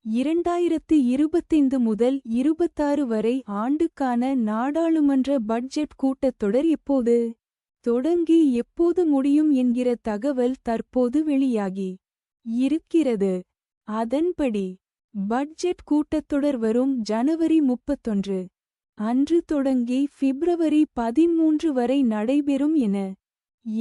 2025 முதல் 26 வரை ஆண்டுக்கான நாடாளுமன்ற பட்ஜெட் கூட்டத்தொடர் எப்போது தொடங்கி எப்போது முடியும் என்கிற தகவல் தற்போது வெளியாகி இருக்கிறது. அதன்படி பட்ஜெட் கூட்டத்தொடர் வரும் ஜனவரி 31 அன்று தொடங்கி பிப்ரவரி 13 வரை நடைபெறும் என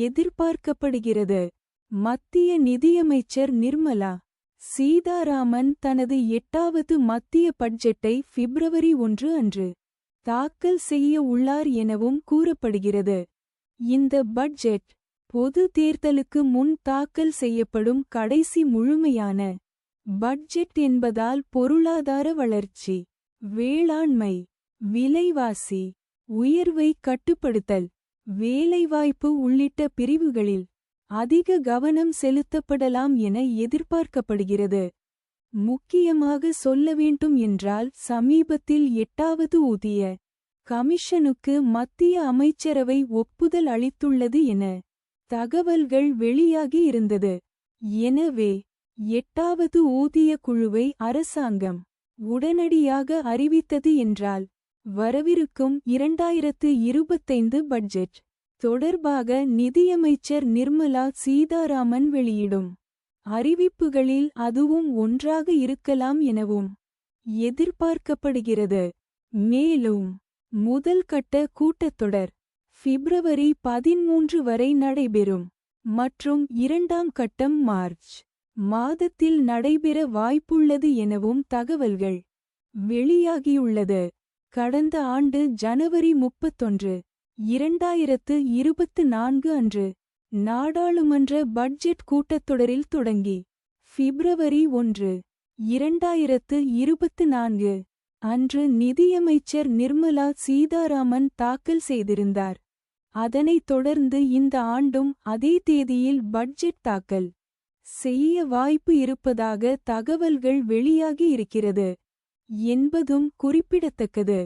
எதிர்பார்க்கப்படுகிறது. மத்திய நிதியமைச்சர் நிர்மலா சீதாராமன் தனது 8வது மத்திய பட்ஜெட்டை பிப்ரவரி 1 அன்று தாக்கல் செய்ய உள்ளார் எனவும் கூறப்படுகிறது. இந்த பட்ஜெட் பொது தேர்தலுக்கு முன் தாக்கல் செய்யப்படும் கடைசி முழுமையான பட்ஜெட் என்பதால் பொருளாதார வளர்ச்சி, வேளாண்மை, விலைவாசி உயர்வை கட்டுப்படுத்தல், வேலைவாய்ப்பு உள்ளிட்ட பிரிவுகளில் அதிக கவனம் செலுத்தப்படலாம் என எதிர்பார்க்கப்படுகிறது. முக்கியமாக சொல்ல வேண்டும் என்றால் சமீபத்தில் 8வது ஊதிய கமிஷனுக்கு மத்திய அமைச்சரவை ஒப்புதல் அளித்துள்ளது என தகவல்கள் வெளியாகி இருந்தது. எனவே 8வது ஊதிய குழுவை அரசாங்கம் உடனடியாக அறிவித்தது என்றால் வரவிருக்கும் 2025 பட்ஜெட் தொடர்பாக நிதியமைச்சர் நிர்மலா சீதாராமன் வெளியிடும் அறிவிப்புகளில் அதுவும் ஒன்றாக இருக்கலாம் எனவும் எதிர்பார்க்கப்படுகிறது. மேலும் முதல் கட்ட கூட்டத்தொடர் பிப்ரவரி 13 வரை நடைபெறும் மற்றும் 2ஆம் கட்டம் மார்ச் மாதத்தில் நடைபெற வாய்ப்புள்ளது எனவும் தகவல்கள் வெளியாகியுள்ளது. கடந்த ஆண்டு ஜனவரி 31, 2024 அன்று நாடாளுமன்ற பட்ஜெட் கூட்டத்தொடரில் தொடங்கி பிப்ரவரி 1, 2024 அன்று நிதியமைச்சர் நிர்மலா சீதாராமன் தாக்கல் செய்திருந்தார். அதனைத் தொடர்ந்து இந்த ஆண்டும் அதே தேதியில் பட்ஜெட் தாக்கல் செய்ய வாய்ப்பு இருப்பதாக தகவல்கள் வெளியாகி இருக்கிறது என்பதும் குறிப்பிடத்தக்கது.